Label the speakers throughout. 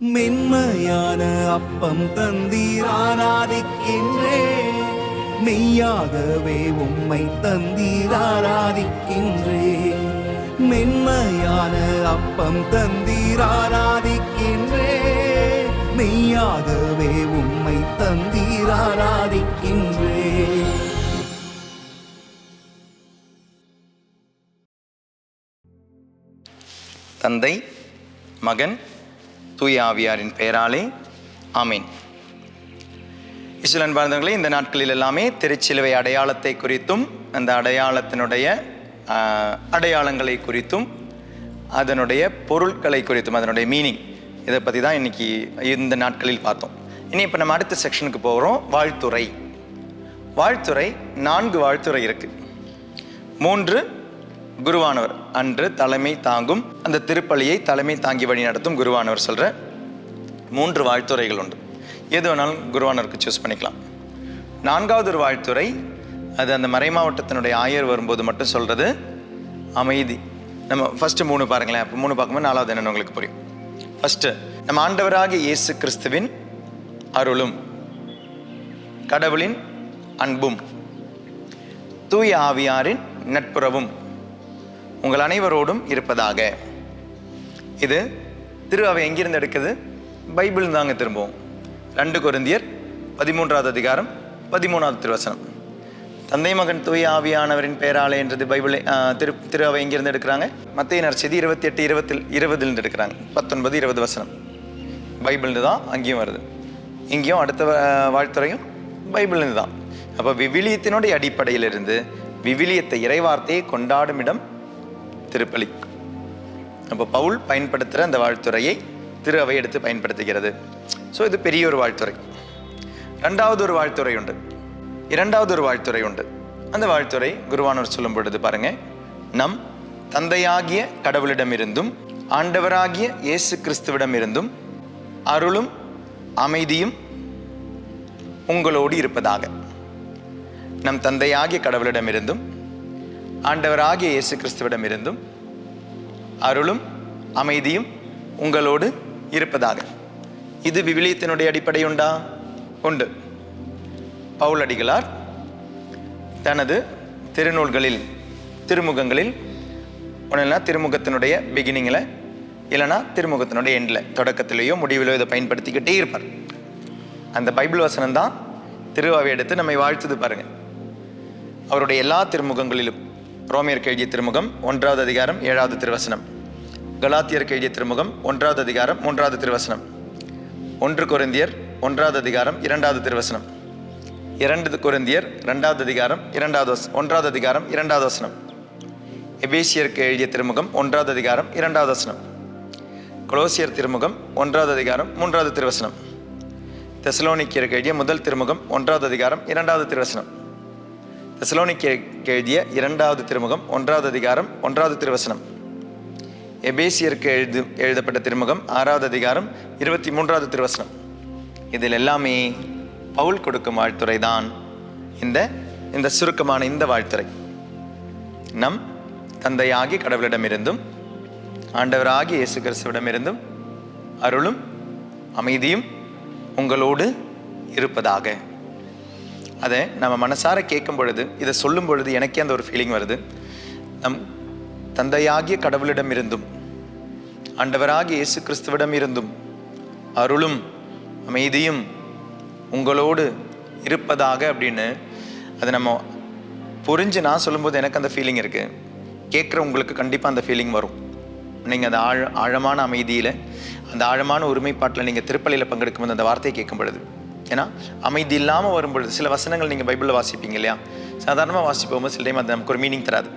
Speaker 1: மென்மையான அப்பம் தந்தீர் ஆராதிக்கின்றேன், மெய்யாகவே உம்மை தந்தீர் ஆராதிக்கின்றேன். மென்மையான அப்பம் தந்தீர் ஆராதிக்கின்றேன், மெய்யாகவே உம்மை தந்தீர் ஆராதிக்கின்றேன்.
Speaker 2: தந்தை, மகன், தூய ஆவியாரின் பெயராலே ஆமீன். இஸ்லான் பாரதங்களே, இந்த நாட்களில் எல்லாமே திருச்சிலுவை அடையாளத்தை குறித்தும் அந்த அடையாளத்தினுடைய அடையாளங்களை குறித்தும் அதனுடைய பொருட்களை குறித்தும் அதனுடைய மீனிங் இதை பற்றி தான் இன்னைக்கு இந்த நாட்களில் பார்த்தோம். இனி இப்போ நம்ம அடுத்த செக்ஷனுக்கு போகிறோம். வாழ்த்துறை. வாழ்த்துறை 4 வாழ்த்துறை இருக்கு. 3 குருவானவர் அன்று தலைமை தாங்கும் அந்த திருப்பலியை தலைமை தாங்கி வழி நடத்தும் குருவானவர் சொல்கிற 3 வாழ்த்துறைகள் உண்டு. எது வேணாலும் குருவானவருக்கு சூஸ் பண்ணிக்கலாம். 4வது ஒரு வாழ்த்துறை, அது அந்த மறை மாவட்டத்தினுடைய ஆயர் வரும்போது மட்டும் சொல்கிறது அமைதி. நம்ம ஃபஸ்ட்டு 3 பாருங்களேன். அப்போ 3 பார்க்கும்போது 4வது என்னன்னு உங்களுக்கு புரியும். ஃபஸ்ட்டு, நம்ம ஆண்டவராகிய இயேசு கிறிஸ்துவின் அருளும் கடவுளின் அன்பும் தூய ஆவியாரின் நட்புறவும் உங்கள் அனைவரோடும் இருப்பதாக. இது திரு அவை எங்கிருந்து எடுக்குது? பைபிள் தாங்க. திரும்பவும் 2 கொரிந்தியர் 13வது அதிகாரம் 13வது திருவசனம். தந்தை, மகன், தூய ஆவியானவரின் பெயராலே என்றது பைபிளை திரு அவை எங்கிருந்து எடுக்கிறாங்க? மத்தேயு நற்செய்தி 28:20 எடுக்கிறாங்க. 19-20 வசனம் பைபிள்னு தான் அங்கேயும் வருது. இங்கேயும் அடுத்த வாழ்த்துறையும் பைபிள்னு தான். அப்போ விவிலியத்தினுடைய அடிப்படையிலிருந்து விவிலியத்தை இறைவார்த்தையை கொண்டாடும் இடம் திருப்பலி. அப்போ பவுல் பயன்படுத்துகிற அந்த வாழ்த்துறையை திரு அவை எடுத்து பயன்படுத்துகிறது. ஸோ இது பெரிய ஒரு வாழ்த்துறை. 2வது ஒரு வாழ்த்துறை உண்டு. 2வது ஒரு வாழ்த்துறை உண்டு. அந்த வாழ்த்துறை குருவானவர் சொல்லும் பொழுது பாருங்க, நம் தந்தையாகிய கடவுளிடமிருந்தும் ஆண்டவராகிய இயேசு கிறிஸ்துவிடமிருந்தும் அருளும் அமைதியும் உங்களோடு இருப்பதாக. நம் தந்தையாகிய கடவுளிடமிருந்தும் ஆண்டவராகிய இயேசு கிறிஸ்துவிடமிருந்தும் அருளும் அமைதியும் உங்களோடு இருப்பதாக. இது விவிலியத்தினுடைய அடிப்படை உண்டா? உண்டு. பவுல் அடிகளார் தனது திருநூல்களில் திருமுகங்களில் ஒன்றுனா திருமுகத்தினுடைய பிகினிங்கில் இல்லைனா திருமுகத்தினுடைய எண்டில் தொடக்கத்திலேயோ முடிவிலோ இதை பயன்படுத்திக்கிட்டே இருப்பார். அந்த பைபிள் வசனம் தான் திரு அவை எடுத்து நம்மை வாழ்த்துது பாருங்க. அவருடைய எல்லா திருமுகங்களிலும் ரோமியருக்கு எழுதிய திருமுகம் 1வது அதிகாரம் 7வது திருவசனம், கலாத்தியருக்கு எழுதிய திருமுகம் 1வது அதிகாரம் 3வது திருவசனம், 1 கொரிந்தியர் 1வது அதிகாரம் 2வது திருவசனம், 2 கொரிந்தியர் 2வது அதிகாரம் 1வது அதிகாரம் 2வது வசனம், எபேசியருக்கு எழுதிய திருமுகம் 1வது அதிகாரம் 2வது வசனம், கொலோசியர் திருமுகம் 1வது அதிகாரம் 3வது திருவசனம், தெசலோனிக்கேயருக்கு எழுதிய முதல் திருமுகம் 1வது அதிகாரம் 2வது திருவசனம், தெசலோனிக்கேயருக்கு எழுதிய 2வது திருமுகம் 1வது அதிகாரம் 1வது திருவசனம், எபேசியருக்கு எழுதப்பட்ட திருமுகம் 6வது அதிகாரம் 23வது திருவசனம். இதில் எல்லாமே பவுல் கொடுக்கும் வாழ்த்துறை தான் இந்த சுருக்கமான இந்த வாழ்த்துறை. நம் தந்தையாகிய கடவுளிடமிருந்தும் ஆண்டவராகிய இயேசு கிறிஸ்துவிடமிருந்தும் அருளும் அமைதியும் உங்களோடு இருப்பதாக. அதை நம்ம மனசார கேட்கும் பொழுது, இதை சொல்லும் பொழுது எனக்கே அந்த ஒரு ஃபீலிங் வருது. நம் தந்தையாகிய கடவுளிடமிருந்தும் ஆண்டவராகிய இயேசு கிறிஸ்துவிடம் இருந்தும் அருளும் அமைதியும் உங்களோடு இருப்பதாக அப்படின்னு அதை நம்ம புரிஞ்சு நான் சொல்லும்போது எனக்கு அந்த ஃபீலிங் இருக்குது. கேட்குற உங்களுக்கு கண்டிப்பாக அந்த ஃபீலிங் வரும். நீங்கள் அந்த ஆழமான அமைதியில், அந்த ஆழமான ஒருமைப்பாட்டில் நீங்கள் திருப்பலியில் பங்கெடுக்கும் போது அந்த வார்த்தையை கேட்கும் பொழுது, ஏன்னா அமைதி இல்லாமல் வரும்பொழுது சில வசனங்கள் நீங்கள் பைபிளில் வாசிப்பீங்க இல்லையா, சாதாரணமாக வாசிப்போம் சில டைம் அது நமக்கு ஒரு மீனிங் தராது.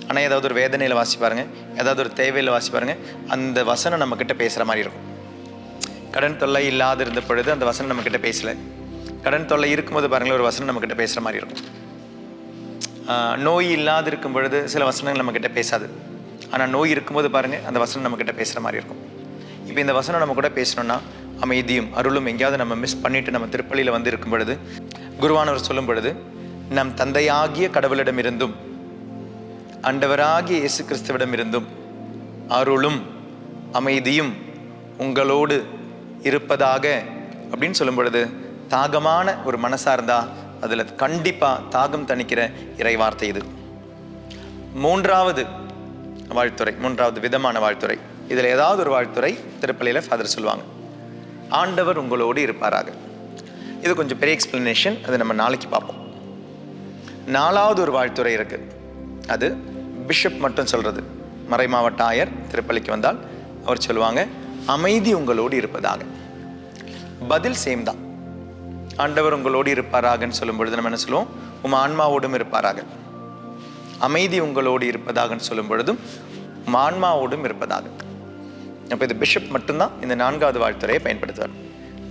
Speaker 2: ஆனால் ஏதாவது ஒரு வேதனையில் வாசிப்பாருங்க, ஏதாவது ஒரு தேவையில் வாசிப்பாருங்க, அந்த வசனம் நம்மக்கிட்ட பேசுகிற மாதிரி இருக்கும். கடன் தொல்லை இல்லாது இருந்த பொழுது அந்த வசனம் நம்மக்கிட்ட பேசலை. கடன் தொல்லை இருக்கும்போது பாருங்களேன், ஒரு வசனம் நம்மக்கிட்ட பேசுகிற மாதிரி இருக்கும். நோய் இல்லாது இருக்கும் பொழுது சில வசனங்கள் நம்மக்கிட்ட பேசாது. ஆனால் நோய் இருக்கும்போது பாருங்கள், அந்த வசனம் நம்மக்கிட்ட பேசுகிற மாதிரி இருக்கும். இப்போ இந்த வசனம் நம்ம கூட பேசணும்னா அமைதியும் அருளும் எங்கேயாவது நம்ம மிஸ் பண்ணிவிட்டு நம்ம திருப்பலியில் வந்து இருக்கும் பொழுது குருவானவர் சொல்லும் பொழுது, நம் தந்தையாகிய கடவுளிடமிருந்தும் ஆண்டவராகிய இயேசு கிறிஸ்துவிடமிருந்தும் அருளும் அமைதியும் உங்களோடு இருப்பதாக அப்படின்னு சொல்லும் பொழுது தாகமான ஒரு மனசா இருந்தா அதுல கண்டிப்பா தாகம் தணிக்கிற இறை வார்த்தை இது. மூன்றாவது வாழ்த்துறை, மூன்றாவது விதமான வாழ்த்துறை, இதுல ஏதாவது ஒரு வாழ்த்துறை திருப்பலியில ஃபாதர் சொல்லுவாங்க, ஆண்டவர் உங்களோடு இருப்பாராக. இது கொஞ்சம் பெரிய எக்ஸ்பிளனேஷன், அது நம்ம நாளைக்கு பார்ப்போம். நாலாவது ஒரு வாழ்த்துறை இருக்கு, அது பிஷப் மட்டும் சொல்றது. மறைமாவட்ட ஆயர் திருப்பலிக்கு வந்தால் அவர் சொல்லுவாங்க, அமைதி உங்களோடு இருப்பதாக. பதில் சேம் தான். ஆண்டவர் உங்களோடு இருப்பாராகன்னு சொல்லும் பொழுது நம்ம என்ன சொல்லுவோம், உம் ஆன்மாவோடும் இருப்பாராக. அமைதி உங்களோடு இருப்பதாகன்னு சொல்லும் பொழுதும் உம் ஆன்மாவோடும் இருப்பதாக. அப்போ இது பிஷப் மட்டும்தான் இந்த நான்காவது வாழ்த்துறையை பயன்படுத்துவார்.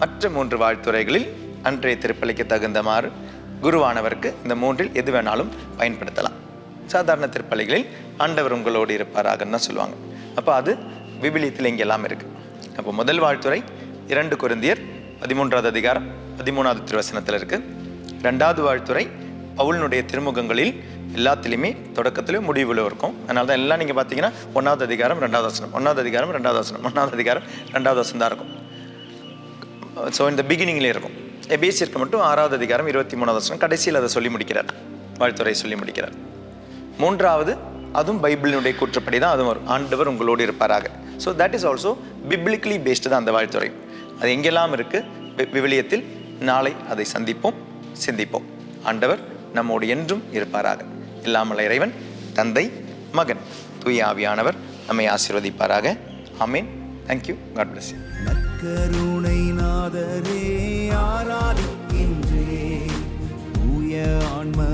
Speaker 2: மற்ற 3 வாழ்த்துறைகளில் அன்றைய திருப்பலிக்கு தகுந்தமாறு குருவானவருக்கு இந்த 3இல் எது வேணாலும் பயன்படுத்தலாம். சாதாரண திருப்பலிகளில் ஆண்டவர் உங்களோடு இருப்பாராகன்னு தான் சொல்லுவாங்க. அப்போ அது விவிலியத்தில் இங்கெல்லாம் இருக்கு. அப்போ முதல் வாழ்த்துறை 2 கொரிந்தியர் 13வது அதிகாரம் 13வது திருவசனத்தில் இருக்கு. 2வது வாழ்த்துறை பவுலினுடைய திருமுகங்களில் எல்லாத்திலையுமே தொடக்கத்திலும் முடிவில் இருக்கும். அதனால தான் எல்லாம் நீங்கள் பார்த்தீங்கன்னா 1வது அதிகாரம் 2வது வசனம், 1வது அதிகாரம் 2வது வசனம், 1வது அதிகாரம் 2வது வசனம் தான் இருக்கும். ஸோ இந்த பிகினிங்லேயே இருக்கும். எபேசியருக்கு மட்டும் 6வது அதிகாரம் 23வது வசனம் கடைசியில் அதை சொல்லி முடிக்கிறார், வாழ்த்துறை சொல்லி முடிக்கிறார். 3வது அதுவும் பைபிளினுடைய கூற்றுப்படி தான் அதுவும் வரும், ஆண்டவர் உங்களோடு இருப்பாராக. So that is also biblically based தான் அந்த வாழ்த்துறை. அது எங்கெல்லாம் இருக்கு விவிலியத்தில். நாளை அதை சந்திப்போம், சிந்திப்போம். ஆண்டவர் நம்மோடு என்றும் இருப்பாராக. இல்லாமல் இறைவன் தந்தை, மகன், தூய ஆவியானவர் நம்மை ஆசீர்வதிப்பாராக. ஆமேன். தேங்க்யூ. God bless you.
Speaker 1: நற்கருணை நாதரே ஆராதிக்கின்றே, தூய ஆன்ம